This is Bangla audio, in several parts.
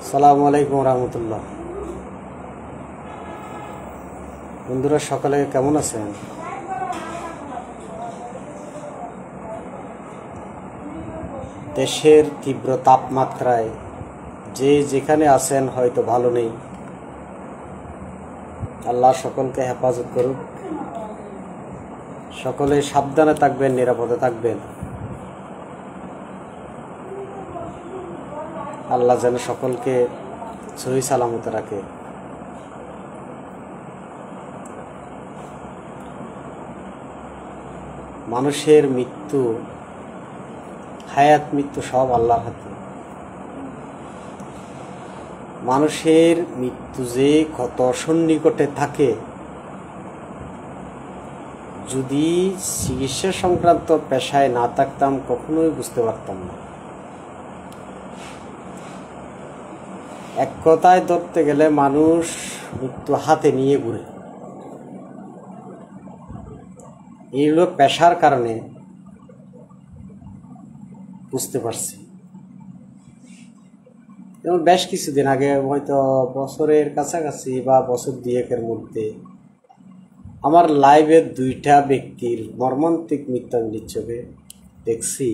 আসসালামু আলাইকুম রহমতুল্লাহ। বন্ধুরা সকালে কেমন আছেন? দেশের তীব্র তাপমাত্রায় যে যেখানে আছেন হয়তো ভালো নেই। আল্লাহ সকলকে হেফাজত করুক। সকলে সাবধানে থাকবেন, নিরাপদে থাকবেন। আল্লাহ যেন সকলকে সহি সালামতে রাখে। মানুষের মৃত্যু, হায়াত মৃত্যু সব আল্লাহর হাতে। মানুষের মৃত্যু যে কত সন্নিকটে থাকে, যদি চিকিৎসা সংক্রান্ত পেশায় না থাকতাম কখনোই বুঝতে পারতাম না। এক কথায় ধরতে গেলে মানুষ মৃত্যু হাতে নিয়ে ঘুরে। এইগুলো পেশার কারণে বুঝতে পারছি। যেমন বেশ কিছুদিন আগে, হয়তো বছরের কাছাকাছি বা বছর দুয়েকের মধ্যে, আমার লাইভে দুইটা ব্যক্তির মর্মান্তিক মৃত্যুর ছবি দেখছি।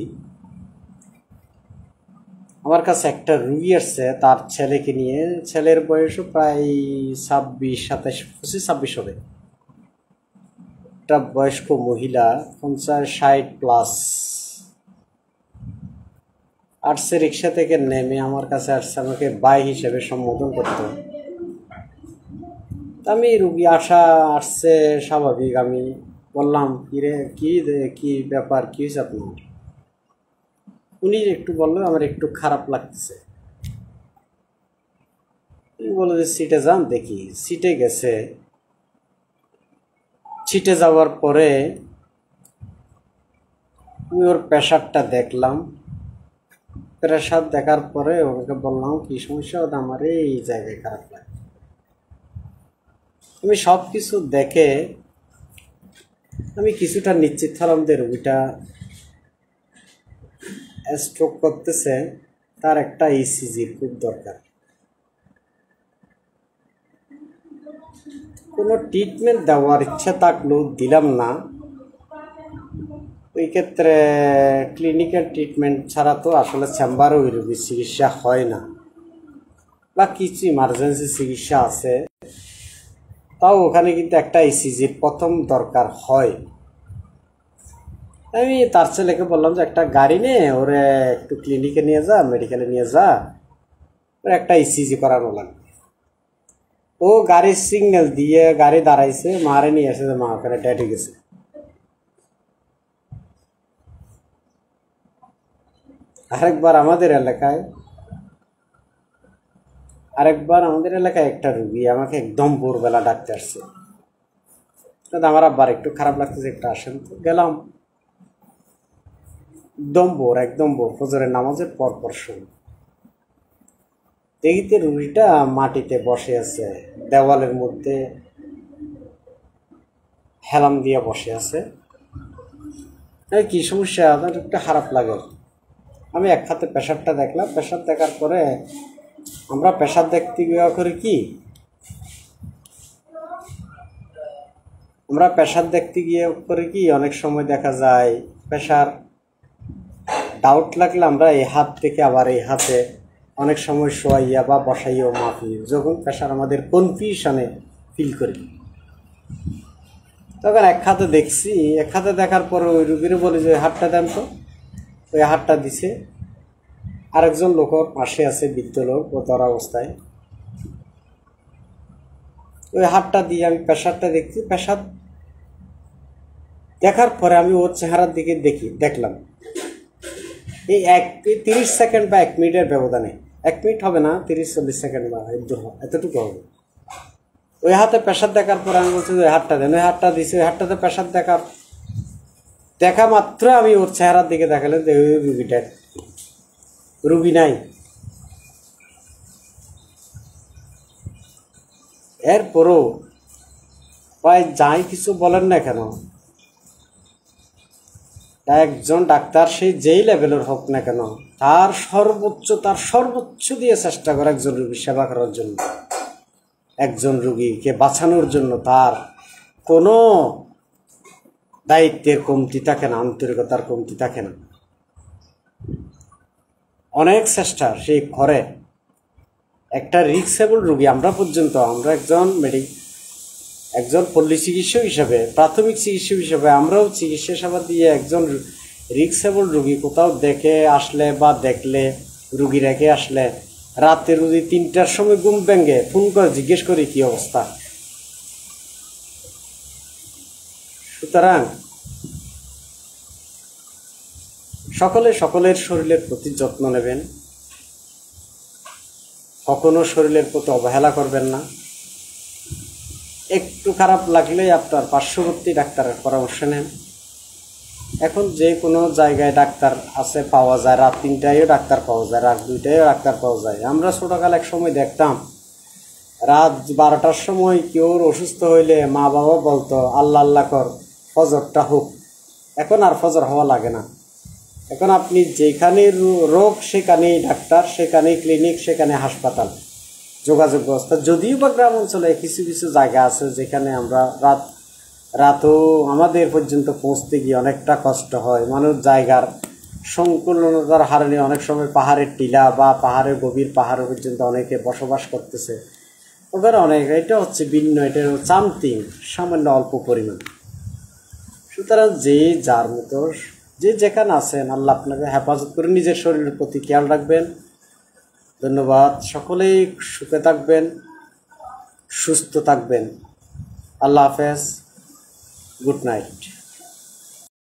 আমার কাছে একটা রুগী আসছে তার ছেলেকে নিয়ে। ছেলের বয়সও প্রায় 26 হবে। একটা বয়স্ক মহিলা, 50-60 প্লাস, আসছে রিক্সা থেকে নেমে আমার কাছে আসছে, আমাকে ভাই হিসেবে সম্বোধন করত। আমি রুগী আসছে স্বাভাবিক। আমি বললাম, কি ব্যাপার, কি হয়েছে আপনার? উনি একটু বললো, আমার একটু খারাপ লাগতেছে। বললো যে সিটে যান দেখি। সিটে গেছে। সিটে যাওয়ার পরে আমি ওর প্রেশারটা দেখলাম। প্রেশার দেখার পরে ওকে বললাম, কি সমস্যা? আমার এই জায়গায় খারাপ লাগে। আমি সব কিছু দেখে আমি কিছুটা নিশ্চিত হলাম যে রোগীটা স্ট্রোক করতেছে, তার একটা ইসিজির খুব দরকার। কোনো ট্রিটমেন্ট দেওয়ার ইচ্ছা থাকলেও দিলাম না। ওই ক্ষেত্রে ক্লিনিক্যাল ট্রিটমেন্ট ছাড়া তো আসলে চেম্বারে ওই রোগীর চিকিৎসা হয় না, বা কিছু ইমার্জেন্সি চিকিৎসা আছে, তাও ওখানে কিন্তু একটা ইসিজির প্রথম দরকার হয়। আমি তার ছেলেকে বললাম যে একটা গাড়ি নে, ওরে একটু ক্লিনিকে নিয়ে যা, মেডিকেলে নিয়ে যা, ওর একটা ইসিজি করানো লাগবে। ও গাড়ির সিগন্যাল দিয়ে গাড়ি দাঁড়াইছে, মারে নিয়ে এসে মা ওখানে ডেটে গেছে। আরেকবার আমাদের এলাকায় একটা রুগী আমাকে একদম ভোরবেলা ডাকতে আসছে। আমার আব্বার একটু খারাপ লাগতেছে, একটু আসেন তো। গেলাম। একদম ভোর ফজরের নামাজের পর শুনি দেখিতে রুগীটা মাটিতে বসে আছে, দেওয়ালের মধ্যে হেলাম দিয়ে বসে আছে। কি সমস্যা? আমার একটু খারাপ লাগে। আমি এক হাতে প্রেশারটা দেখলাম। প্রেশার দেখার পরে আমরা প্রেশার দেখতে গিয়ে করি কি, অনেক সময় দেখা যায় প্রেশার ডাউট লাগলে আমরা এই হাত থেকে আবার এই হাতে অনেক সময় শোয়াইয়া বা বসাইয়াও মাপি, যখন প্রেশার আমাদের কনফিউশনে ফিল করি। তখন এক হাতে দেখছি। এক হাতে দেখার পরে ওই রুগীরে বলি যে হাতটা দেন তো। ওই হাতটা দিছে। আরেকজন লোক পাশে আছে, বৃদ্ধ লোক, ও ধরা অবস্থায়। ওই হাতটা দিয়ে আমি প্রেশারটা দেখছি। প্রেশার দেখার পরে আমি ওর চেহারার দিকে দেখলাম এই 30 সেকেন্ড বা 1 মিনিটের ব্যবধানে, 1 মিনিট হবে না, 30-40 সেকেন্ড বা এতটুকু হবে। ওই হাতে প্রেশার দেখার পরে আমি বলছি ওই হাতটা দেন। ওই হাতটা দিছি। ওই হাতটাতে প্রেশার দেখা মাত্র আমি ওর চেহারার দিকে দেখালাম যে ওই রুগী নাই। এরপরও ভাই যাই কিছু বলেন না কেন, একজন ডাক্তার সে যেই লেভেলের হোক না কেন তার সর্বোচ্চ দিয়ে চেষ্টা করে একজন রোগীর সেবা করার জন্য, একজন রোগীকে বাঁচানোর জন্য তার কোনো দায়িত্বের কমতি থাকে না, আন্তরিকতার কমতি থাকে না। অনেক চেষ্টা সে করে। একটা রিক্সেবল রোগী আমরা একজন পল্লী চিকিৎসক হিসেবে, প্রাথমিক চিকিৎসক হিসেবে আমরাও চিকিৎসা সেবা দিয়ে একজন রিক্সেবল রোগী কোথাও দেখে আসলে বা দেখলে, রুগী রেখে আসলে রাতে রুগী 3টার সময় ঘুম ভেঙে ফোন করে জিজ্ঞেস করি কি অবস্থা। সুতরাং সকলের শরীরের প্রতি যত্ন নেবেন, কখনো শরীরের প্রতি অবহেলা করবেন না। একটু খারাপ লাগলেই আপনার পার্শ্ববর্তী ডাক্তারের পরামর্শ নেন। এখন যে কোনো জায়গায় ডাক্তার আছে, পাওয়া যায়, রাত 3টায়ও ডাক্তার পাওয়া যায়, রাত 2টায়ও ডাক্তার পাওয়া যায়। আমরা ছোটকাল এক সময় দেখতাম রাত 12টার সময় কেউ অসুস্থ হইলে মা বাবা বলতো আল্লাহ আল্লাহ কর, ফজরটা হোক। এখন আর ফজর হওয়া লাগে না। এখন আপনি যেখানে রোগ সেখানেই ডাক্তার, সেখানেই ক্লিনিক, সেখানে হাসপাতাল, যোগাযোগ ব্যবস্থা। যদিও বা গ্রাম অঞ্চলে কিছু কিছু জায়গা আছে যেখানে আমরা রাতও আমাদের পর্যন্ত পৌঁছতে গিয়ে অনেকটা কষ্ট হয়। মানুষ জায়গার সংকুলতার হারণে অনেক সময় পাহাড়ের টিলা বা পাহাড়ের গভীর পাহাড় পর্যন্ত অনেকে বসবাস করতেছে। ওদের অনেক, এটা হচ্ছে ভিন্ন, এটা সামথিং সামান্য অল্প পরিমাণ। সুতরাং যে যার মতো যে যেখানে আছেন আল্লাহ আপনাকে হেফাজত করে, নিজের শরীরের প্রতি খেয়াল রাখবেন। ধন্যবাদ। সকলেই সুখে থাকবেন, সুস্থ থাকবেন। আল্লাহ হাফেজ, গুড নাইট।